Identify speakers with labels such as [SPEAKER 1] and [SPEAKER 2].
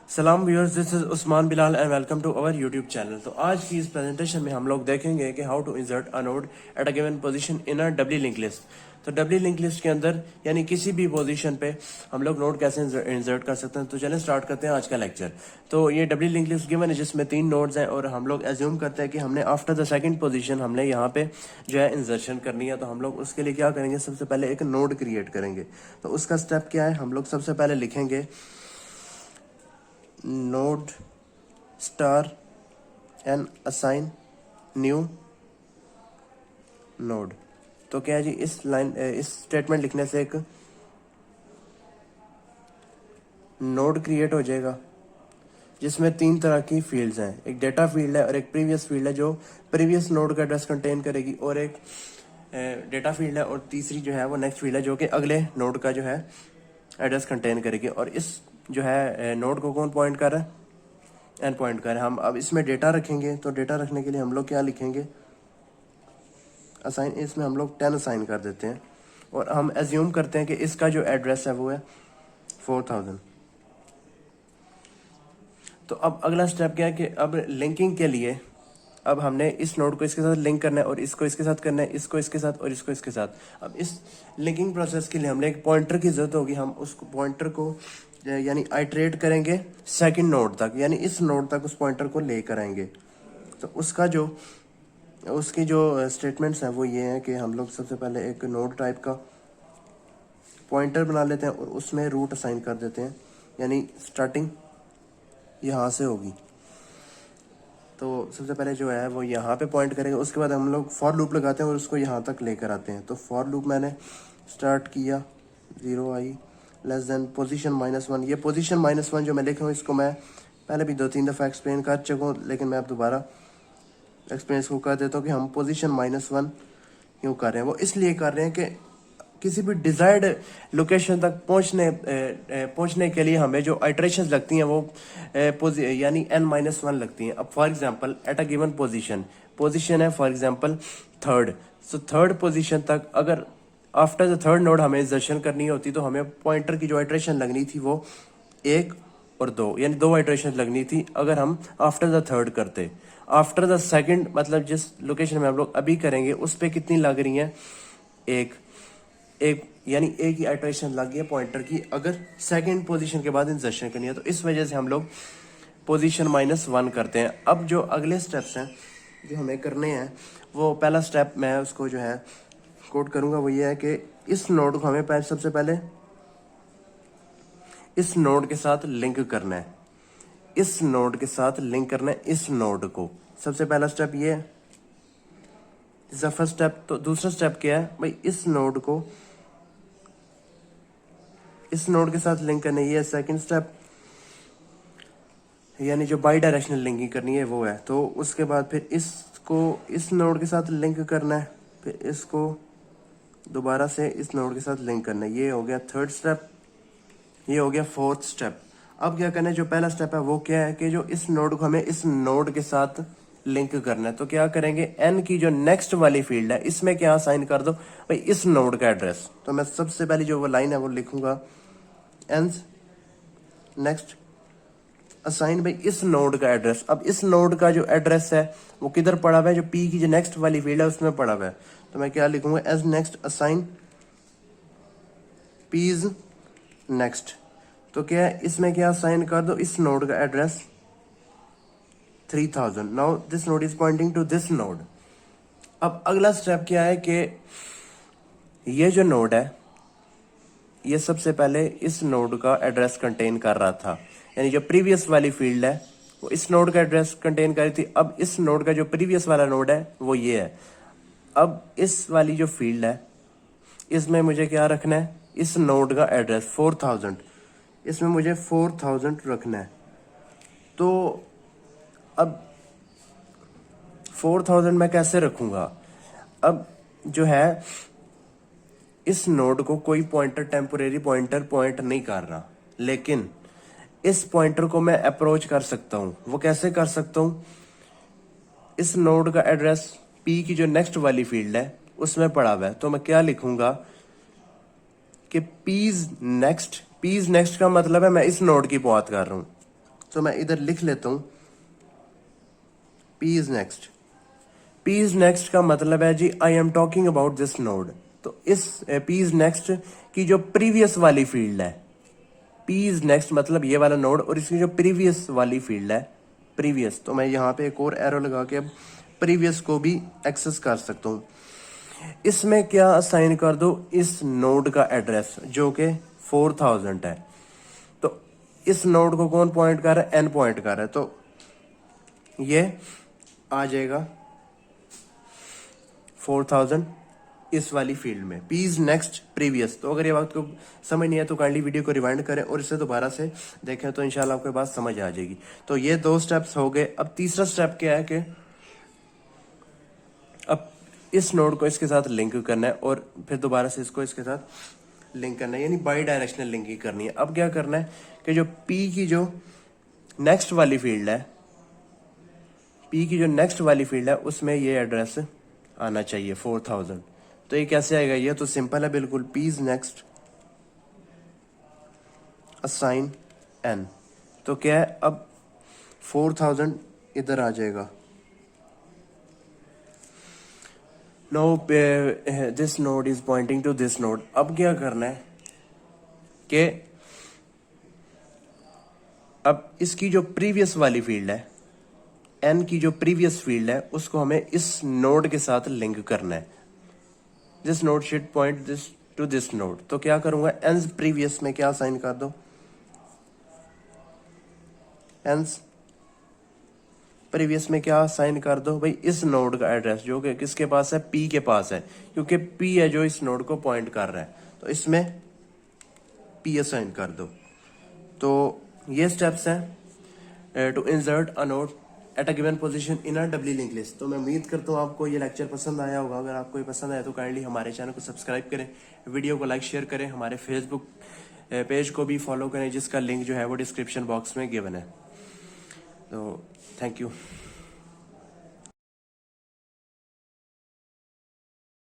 [SPEAKER 1] सलाम viewers, this is Usman Bilal and welcome to our YouTube channel. तो आज की इस प्रेजेंटेशन में हम लोग देखेंगे कि how to insert a node at a given position in a doubly link list. तो डब्ली लिंक लिस्ट के अंदर यानी किसी भी पोजीशन पे हम लोग नोड कैसे इंसर्ट कर सकते हैं। तो चलें स्टार्ट करते हैं आज का लेक्चर। तो ये डब्ली लिंक लिस्ट गिवन है जिसमें 3 नोड्स हैं और हम लोग एज्यूम करते हैं कि हमने आफ्टर द सेकंड पोजीशन हमने यहाँ पे जो है इंसर्शन करनी है। तो हम लोग उसके लिए क्या करेंगे, सबसे पहले एक नोड क्रिएट करेंगे। तो उसका स्टेप क्या है, हम लोग सबसे पहले लिखेंगे node star and assign new node. तो क्या है जी, इस स्टेटमेंट लिखने से एक नोड क्रिएट हो जाएगा जिसमें 3 तरह की फील्ड्स हैं। एक डेटा फील्ड है और एक प्रीवियस फील्ड है जो प्रीवियस नोड का एड्रेस कंटेन करेगी, और एक डेटा फील्ड है और तीसरी जो है वो नेक्स्ट फील्ड है जो कि अगले नोड का जो है एड्रेस कंटेन करेगी। और इस जो है नोड को कौन पॉइंट कर रहा है, एन पॉइंट कर रहा है। हम अब इसमें डेटा रखेंगे, तो डेटा रखने के लिए हम लोग क्या लिखेंगे, असाइन। इसमें हम लोग 10 असाइन कर देते हैं और हम एज्यूम करते हैं कि इसका जो एड्रेस है वो है 4000। तो अब अगला स्टेप क्या है कि अब लिंकिंग के लिए अब हमने इस नोड को इसके साथ लिंक करना है और इसको इसके साथ करना है, इसको इसके साथ और इसको इसके साथ। अब इस लिंकिंग प्रोसेस के लिए हमने एक पॉइंटर की जरूरत होगी। हम उस पॉइंटर को यानी आइट्रेट करेंगे सेकंड नोड तक, यानी इस नोड तक उस पॉइंटर को लेकर आएंगे। तो उसकी जो स्टेटमेंट्स हैं वो ये हैं कि हम लोग सबसे पहले एक नोड टाइप का पॉइंटर बना लेते हैं और उसमें रूट असाइन कर देते हैं, यानी स्टार्टिंग यहाँ से होगी। तो सबसे पहले जो है वो यहाँ पे पॉइंट करेंगे, उसके बाद हम लोग फॉर लूप लगाते हैं और उसको यहाँ तक लेकर आते हैं। तो फॉर लूप मैंने स्टार्ट किया 0 i लेस देन पोजीशन -1। ये पोजीशन -1 जो मैं लिख रहा हूँ इसको मैं पहले भी 2-3 दफ़ा एक्सप्लेन कर चुका हूँ, लेकिन मैं अब दोबारा एक्सप्लेन इसको कर देता हूँ कि हम पोजीशन -1 क्यों कर रहे हैं। वो इसलिए कर रहे हैं कि किसी भी डिजायर्ड लोकेशन तक पहुंचने के लिए हमें जो आइट्रेशंस लगती हैं वो यानी n-1 लगती हैं। अब for example at a given position है for example third. So third position तक अगर आफ्टर द थर्ड नोड हमें इंसर्शन करनी होती तो हमें पॉइंटर की जो आइट्रेशन लगनी थी वो 1 और 2, यानी 2 आइट्रेशन लगनी थी अगर हम आफ्टर द थर्ड करते। आफ्टर द सेकंड मतलब जिस लोकेशन में हम लोग अभी करेंगे उस पर कितनी लग रही हैं, एक यानी एक ही आइट्रेशन लग गई है पॉइंटर की अगर सेकंड पोजीशन के बाद इंसर्शन करनी है। तो इस वजह से हम लोग पोजीशन -1 करते हैं। अब जो अगले स्टेप्स हैं जो हमें करने हैं, वो पहला स्टेप मैं उसको जो है कोड करूंगा, वो ये है कि इस नोड को हमें सबसे पहले इस नोड के साथ लिंक करना है। इस नोड के साथ लिंक करना है इस नोड को। सबसे पहला स्टेप ये है, फर्स्ट स्टेप। तो दूसरा स्टेप क्या है भाई, इस नोड को इस नोड के साथ लिंक करना है, ये सेकंड स्टेप, यानी जो बाई डायरेक्शनल लिंकिंग करनी है वो है। तो उसके बाद फिर इसको इस नोड के साथ लिंक करना है, फिर इसको दोबारा से इस नोड के साथ लिंक करना है। ये हो गया थर्ड स्टेप, ये हो गया फोर्थ स्टेप। अब क्या करना है, जो पहला स्टेप है वो क्या है कि जो इस नोड को हमें इस नोड के साथ लिंक करना है। तो क्या करेंगे, एन की जो नेक्स्ट वाली फील्ड है इसमें क्या असाइन कर दो भाई, इस नोड का एड्रेस। तो मैं सबसे पहली जो वो लाइन है वो लिखूंगा एन नेक्स्ट असाइन भाई इस नोड का एड्रेस। अब इस नोड का जो एड्रेस है वो किधर पड़ा हुआ है, जो पी की जो नेक्स्ट वाली फील्ड है उसमें पड़ा हुआ है। तो मैं क्या लिखूंगा, एज नेक्स्ट असाइन पीज नेक्स्ट। तो क्या है, इसमें क्या असाइन कर दो, इस नोड का address 3000। Now this node is pointing to this node. अब अगला स्टेप क्या है कि ये जो नोड है ये सबसे पहले इस नोड का एड्रेस कंटेन कर रहा था, यानी जो प्रीवियस वाली फील्ड है वो इस नोड का एड्रेस कंटेन कर रही थी। अब इस नोड का जो प्रीवियस वाला नोड है वो ये है। अब इस वाली जो फील्ड है इसमें मुझे क्या रखना है, इस नोड का एड्रेस 4000, इसमें मुझे 4000 रखना है। तो अब 4000 मैं कैसे रखूंगा, अब जो है इस नोड को कोई पॉइंटर टेम्पोरेरी पॉइंटर पॉइंट नहीं कर रहा, लेकिन इस पॉइंटर को मैं अप्रोच कर सकता हूं। वो कैसे कर सकता हूं, इस नोड का एड्रेस पी की जो नेक्स्ट वाली फील्ड है उसमें पड़ा हुआ है। तो मैं क्या लिखूंगा कि पीज नेक्स्ट का मतलब है मैं इस नोड की बात कर रहा हूं। तो मैं इधर लिख लेता हूँ P is next. P is next का मतलब है जी I am talking about this node. तो इस P इज नेक्स्ट की जो प्रीवियस वाली फील्ड है, P इज नेक्स्ट मतलब ये वाला नोड और इसकी जो प्रीवियस वाली फील्ड है प्रीवियस, तो मैं यहाँ पे एक और एरो लगा के अब प्रीवियस को भी एक्सेस कर सकता हूँ। इसमें क्या असाइन कर दो, इस नोड का एड्रेस जो कि 4000 है। तो इस नोड को कौन पॉइंट कर रहा है, n पॉइंट कर रहा है, तो ये आ जाएगा 4000 इस वाली फील्ड में। P is next previous. तो अगर ये बात को समझ नहीं है तो काइंडली वीडियो को रिवाइंड करें और इसे दोबारा से देखें तो इंशाल्लाह आपको बात समझ आ जाएगी। तो ये 2 स्टेप्स हो गए। अब तीसरा स्टेप क्या है कि अब इस नोड को इसके साथ लिंक करना है और फिर दोबारा से इसको इसके साथ लिंक करना है, यानी बाई डायरेक्शनल लिंकिंग करनी है। अब क्या करना है कि जो P की जो नेक्स्ट वाली फील्ड है, P की जो नेक्स्ट वाली फील्ड है उसमें ये एड्रेस आना चाहिए 4000। तो ये कैसे आएगा, ये तो सिंपल है बिल्कुल। P is next assign n। तो क्या है, अब 4000 इधर आ जाएगा। Now this node is pointing to this node. अब क्या करना है कि अब इसकी जो प्रीवियस वाली फील्ड है, n की जो प्रीवियस फील्ड है उसको हमें इस नोड के साथ लिंक करना है। This node should point this to this node. तो क्या करूंगा, n प्रीवियस में क्या साइन कर दो, n प्रीवियस में क्या साइन कर दो भाई, इस नोड का एड्रेस जो कि किसके पास है, P के पास है, क्योंकि P है जो इस नोड को पॉइंट कर रहा है। तो इसमें P असाइन कर दो। तो ये स्टेप्स हैं to insert a node at a given position in a W link list. तो मैं उम्मीद करता हूँ आपको ये लेक्चर पसंद आया होगा। अगर आपको ये पसंद आया तो काइंडली हमारे चैनल को सब्सक्राइब करें, वीडियो को लाइक शेयर करें, हमारे फेसबुक पेज को भी फॉलो करें जिसका लिंक जो है वो डिस्क्रिप्शन बॉक्स में गिवन है। तो थैंक यू।